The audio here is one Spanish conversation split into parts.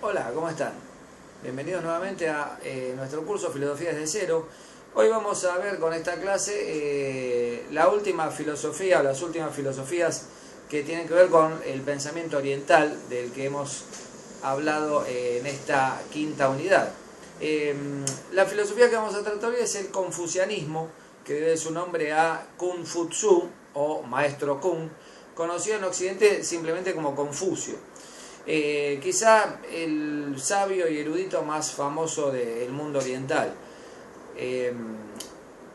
Hola, ¿cómo están? Bienvenidos nuevamente a nuestro curso Filosofía desde Cero. Hoy vamos a ver con esta clase la última filosofía o las últimas filosofías que tienen que ver con el pensamiento oriental del que hemos hablado en esta quinta unidad. La filosofía que vamos a tratar hoy es el confucianismo, que debe su nombre a Kung Fu Tzu o Maestro Kung, conocido en Occidente simplemente como Confucio. Quizá el sabio y erudito más famoso del mundo oriental.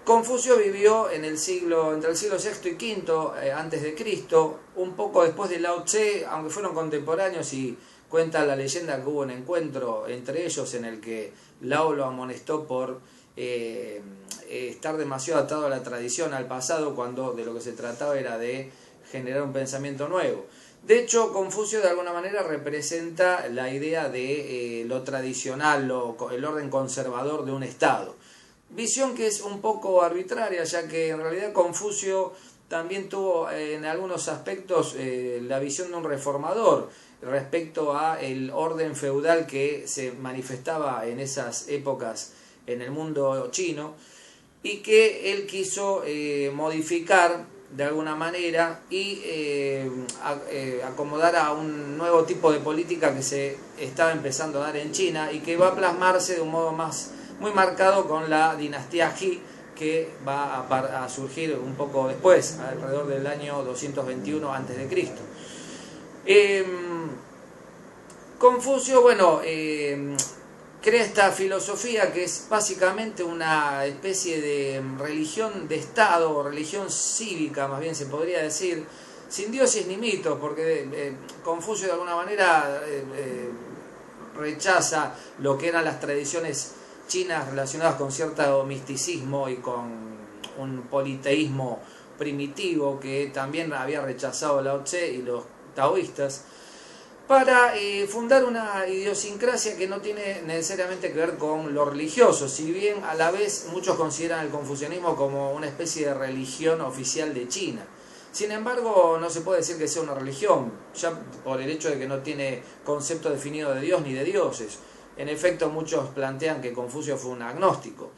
Confucio vivió entre el siglo VI y V antes de Cristo, un poco después de Lao Tse, aunque fueron contemporáneos, y cuenta la leyenda que hubo un encuentro entre ellos en el que Lao lo amonestó por estar demasiado atado a la tradición, al pasado, cuando de lo que se trataba era de generar un pensamiento nuevo. De hecho, Confucio de alguna manera representa la idea de lo tradicional, el orden conservador de un Estado. Visión que es un poco arbitraria, ya que en realidad Confucio también tuvo en algunos aspectos la visión de un reformador respecto a el orden feudal que se manifestaba en esas épocas en el mundo chino, y que él quiso modificar de alguna manera y acomodar a un nuevo tipo de política que se estaba empezando a dar en China y que va a plasmarse de un modo muy marcado con la dinastía He, que va a surgir un poco después, alrededor del año 221 a.C. Confucio, crea esta filosofía que es básicamente una especie de religión de Estado, o religión cívica más bien se podría decir, sin dioses ni mitos, porque Confucio de alguna manera rechaza lo que eran las tradiciones chinas relacionadas con cierto misticismo y con un politeísmo primitivo que también había rechazado Lao Tse y los taoístas, para fundar una idiosincrasia que no tiene necesariamente que ver con lo religioso, si bien a la vez muchos consideran el confucianismo como una especie de religión oficial de China. Sin embargo, no se puede decir que sea una religión, ya por el hecho de que no tiene concepto definido de Dios ni de dioses. En efecto, muchos plantean que Confucio fue un agnóstico.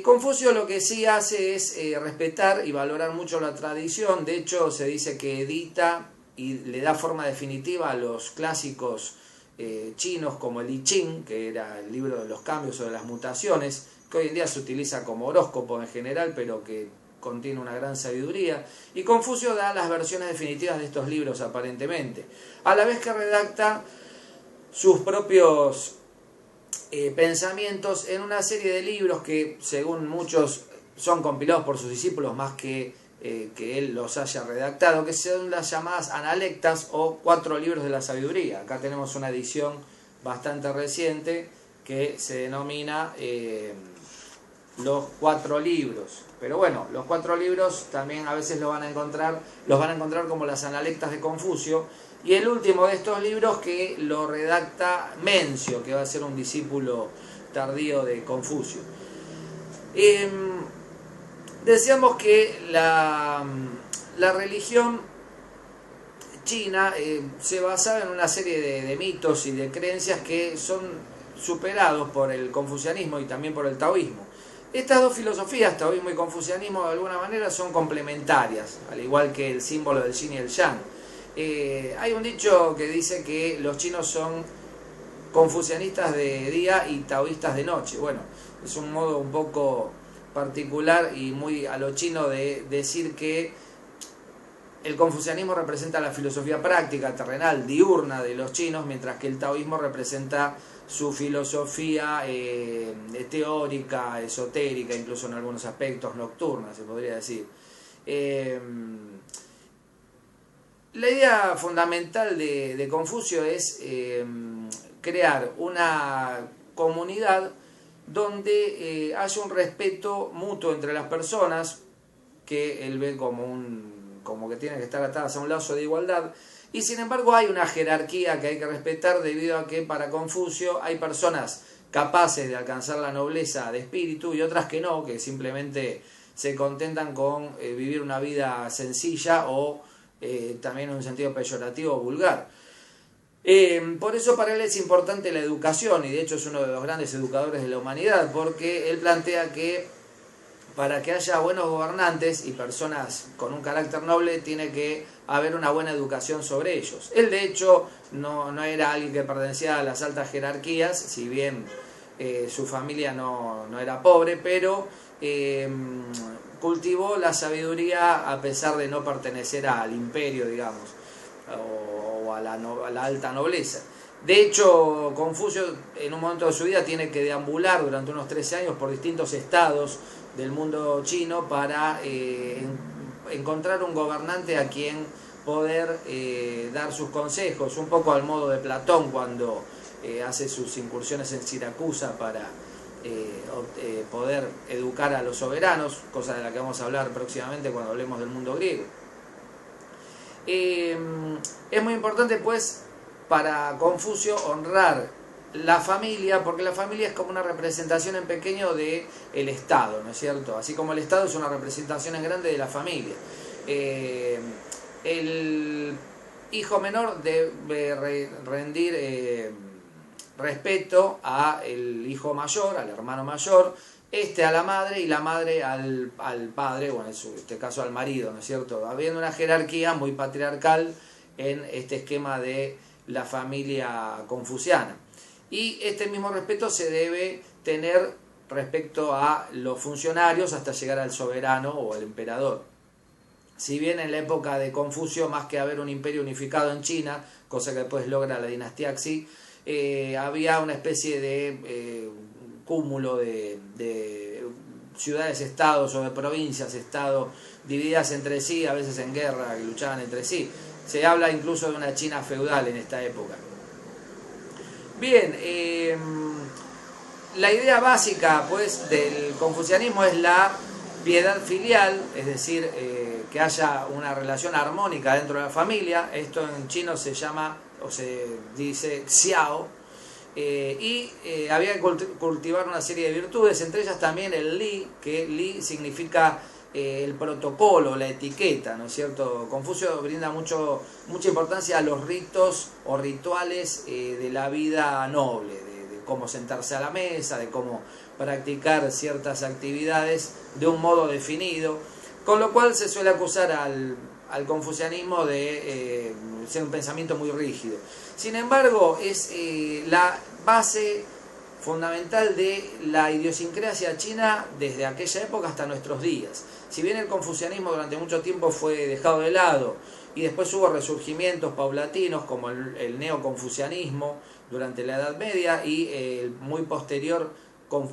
Confucio lo que sí hace es respetar y valorar mucho la tradición. De hecho, se dice que edita y le da forma definitiva a los clásicos chinos como el I Ching, que era el libro de los cambios o de las mutaciones, que hoy en día se utiliza como horóscopo en general, pero que contiene una gran sabiduría. Y Confucio da las versiones definitivas de estos libros aparentemente, a la vez que redacta sus propios pensamientos en una serie de libros que, según muchos, son compilados por sus discípulos más que él los haya redactado, que son las llamadas analectas o 4 libros de la sabiduría. Acá tenemos una edición bastante reciente que se denomina los 4 libros. Pero bueno, los 4 libros también a veces los van a encontrar como las analectas de Confucio. Y el último de estos libros que lo redacta Mencio, que va a ser un discípulo tardío de Confucio. Decíamos que la religión china se basaba en una serie de mitos y de creencias que son superados por el confucianismo y también por el taoísmo. Estas dos filosofías, taoísmo y confucianismo, de alguna manera son complementarias, al igual que el símbolo del yin y el yang. Hay un dicho que dice que los chinos son confucianistas de día y taoístas de noche. Bueno, es un modo un poco particular y muy a lo chino de decir que el confucianismo representa la filosofía práctica, terrenal, diurna de los chinos, mientras que el taoísmo representa su filosofía teórica, esotérica, incluso en algunos aspectos nocturna, se podría decir. La idea fundamental de Confucio es crear una comunidad donde haya un respeto mutuo entre las personas, que él ve como que tienen que estar atadas a un lazo de igualdad, y sin embargo hay una jerarquía que hay que respetar, debido a que para Confucio hay personas capaces de alcanzar la nobleza de espíritu y otras que no, que simplemente se contentan con vivir una vida sencilla o también en un sentido peyorativo o vulgar. Por eso para él es importante la educación, y de hecho es uno de los grandes educadores de la humanidad, porque él plantea que para que haya buenos gobernantes y personas con un carácter noble, tiene que haber una buena educación sobre ellos. Él de hecho no era alguien que pertenecía a las altas jerarquías, si bien su familia no era pobre, pero cultivó la sabiduría a pesar de no pertenecer al imperio, digamos, o a la alta nobleza. De hecho, Confucio en un momento de su vida tiene que deambular durante unos 13 años por distintos estados del mundo chino para encontrar un gobernante a quien poder dar sus consejos, un poco al modo de Platón cuando hace sus incursiones en Siracusa para poder educar a los soberanos, cosa de la que vamos a hablar próximamente cuando hablemos del mundo griego. Es muy importante pues para Confucio honrar la familia, porque la familia es como una representación en pequeño del Estado, ¿no es cierto? Así como el Estado es una representación en grande de la familia. El hijo menor debe rendir respeto al hijo mayor, al hermano mayor, a la madre y la madre al padre, o en este caso al marido, ¿no es cierto? Habiendo una jerarquía muy patriarcal en este esquema de la familia confuciana. Y este mismo respeto se debe tener respecto a los funcionarios hasta llegar al soberano o al emperador. Si bien en la época de Confucio, más que haber un imperio unificado en China, cosa que después logra la dinastía Xi, había una especie de cúmulo de ciudades-estados o de provincias-estado divididas entre sí, a veces en guerra, que luchaban entre sí. Se habla incluso de una China feudal en esta época. Bien, la idea básica pues del confucianismo es la piedad filial, es decir, que haya una relación armónica dentro de la familia. Esto en chino se llama, o se dice xiao, había que cultivar una serie de virtudes, entre ellas también el li, que li significa el protocolo, la etiqueta, ¿no es cierto? Confucio brinda mucha importancia a los ritos o rituales de la vida noble, de cómo sentarse a la mesa, de cómo practicar ciertas actividades de un modo definido, con lo cual se suele acusar al confucianismo de ser un pensamiento muy rígido. Sin embargo, es la base fundamental de la idiosincrasia china desde aquella época hasta nuestros días. Si bien el confucianismo durante mucho tiempo fue dejado de lado y después hubo resurgimientos paulatinos como el neoconfucianismo durante la Edad Media y el muy posterior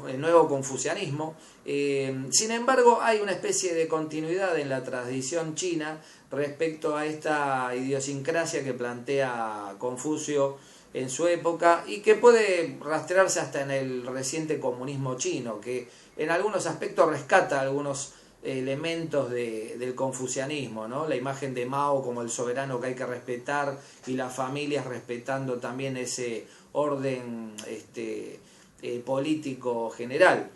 el nuevo confucianismo, sin embargo hay una especie de continuidad en la tradición china respecto a esta idiosincrasia que plantea Confucio en su época y que puede rastrearse hasta en el reciente comunismo chino, que en algunos aspectos rescata algunos elementos del confucianismo, ¿no? La imagen de Mao como el soberano que hay que respetar y las familias respetando también ese orden político general.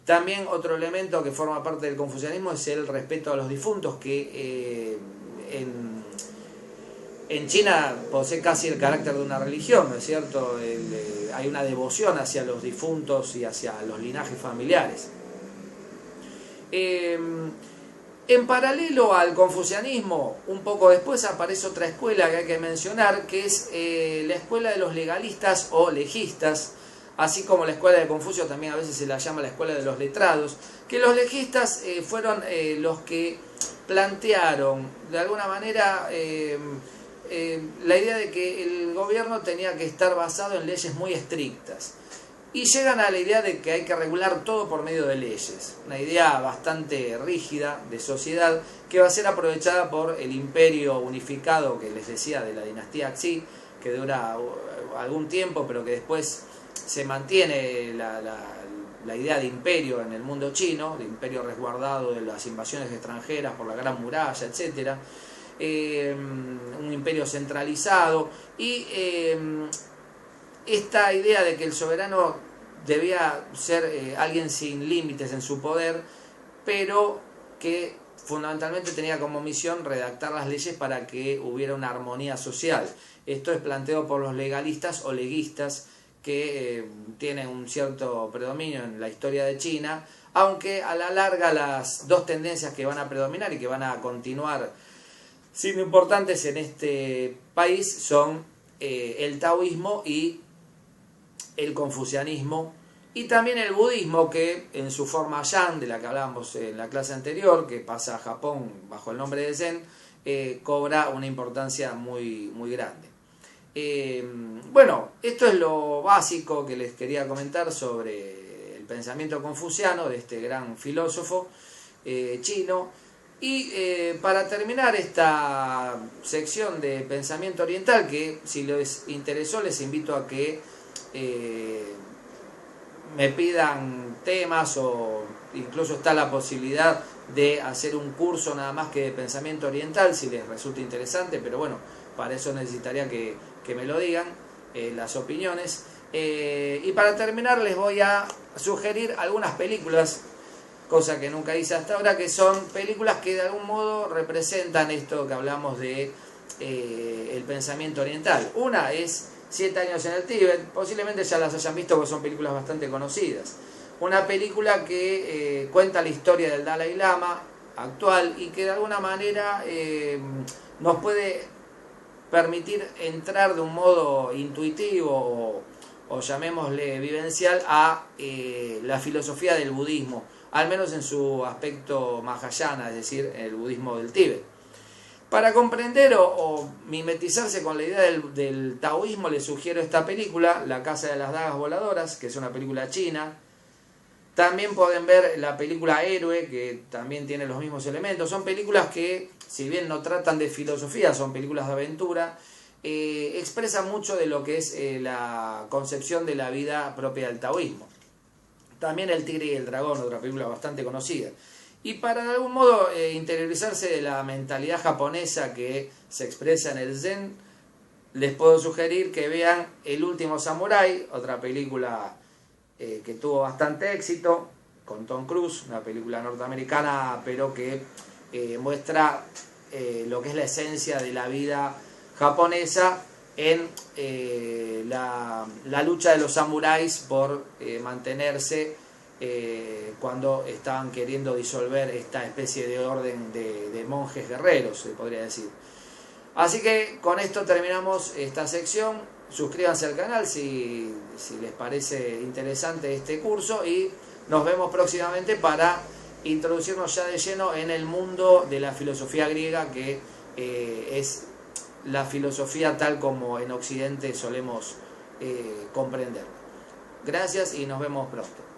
También otro elemento que forma parte del confucianismo es el respeto a los difuntos, que en China posee casi el carácter de una religión, ¿no es cierto? Hay una devoción hacia los difuntos y hacia los linajes familiares. En paralelo al confucianismo, un poco después aparece otra escuela que hay que mencionar, que es la escuela de los legalistas o legistas, así como la escuela de Confucio también a veces se la llama la escuela de los letrados, que los legistas fueron los que plantearon de alguna manera la idea de que el gobierno tenía que estar basado en leyes muy estrictas. Y llegan a la idea de que hay que regular todo por medio de leyes. Una idea bastante rígida de sociedad que va a ser aprovechada por el imperio unificado que les decía de la dinastía Xi, que dura algún tiempo, pero que después se mantiene la idea de imperio en el mundo chino, de imperio resguardado de las invasiones extranjeras por la Gran Muralla, etc. Un imperio centralizado y esta idea de que el soberano debía ser alguien sin límites en su poder, pero que fundamentalmente tenía como misión redactar las leyes para que hubiera una armonía social. Esto es planteado por los legalistas o leguistas, que tienen un cierto predominio en la historia de China, aunque a la larga las dos tendencias que van a predominar y que van a continuar siendo importantes en este país son el taoísmo y el confucianismo, y también el budismo, que en su forma Yan, de la que hablábamos en la clase anterior, que pasa a Japón bajo el nombre de Zen, cobra una importancia muy, muy grande. Bueno, esto es lo básico que les quería comentar sobre el pensamiento confuciano de este gran filósofo chino. Y para terminar esta sección de pensamiento oriental, que si les interesó les invito a que me pidan temas, o incluso está la posibilidad de hacer un curso nada más que de pensamiento oriental si les resulta interesante, pero bueno, para eso necesitaría que me lo digan, las opiniones. Y para terminar les voy a sugerir algunas películas, cosa que nunca hice hasta ahora, que son películas que de algún modo representan esto que hablamos de el pensamiento oriental. Una es 7 años en el Tíbet, posiblemente ya las hayan visto porque son películas bastante conocidas. Una película que cuenta la historia del Dalai Lama actual y que de alguna manera nos puede permitir entrar de un modo intuitivo o llamémosle vivencial a la filosofía del budismo, al menos en su aspecto mahayana, es decir, el budismo del Tíbet. Para comprender o mimetizarse con la idea del taoísmo, les sugiero esta película, La Casa de las Dagas Voladoras, que es una película china. También pueden ver la película Héroe, que también tiene los mismos elementos. Son películas que, si bien no tratan de filosofía, son películas de aventura, expresan mucho de lo que es la concepción de la vida propia del taoísmo. También El Tigre y el Dragón, otra película bastante conocida. Y para de algún modo interiorizarse de la mentalidad japonesa que se expresa en el Zen, les puedo sugerir que vean El Último Samurái, otra película que tuvo bastante éxito, con Tom Cruise, una película norteamericana, pero que muestra lo que es la esencia de la vida japonesa en la lucha de los samuráis por mantenerse cuando estaban queriendo disolver esta especie de orden de monjes guerreros, se podría decir. Así que con esto terminamos esta sección. Suscríbanse al canal si les parece interesante este curso, y nos vemos próximamente para introducirnos ya de lleno en el mundo de la filosofía griega, que es la filosofía tal como en Occidente solemos comprenderla. Gracias y nos vemos pronto.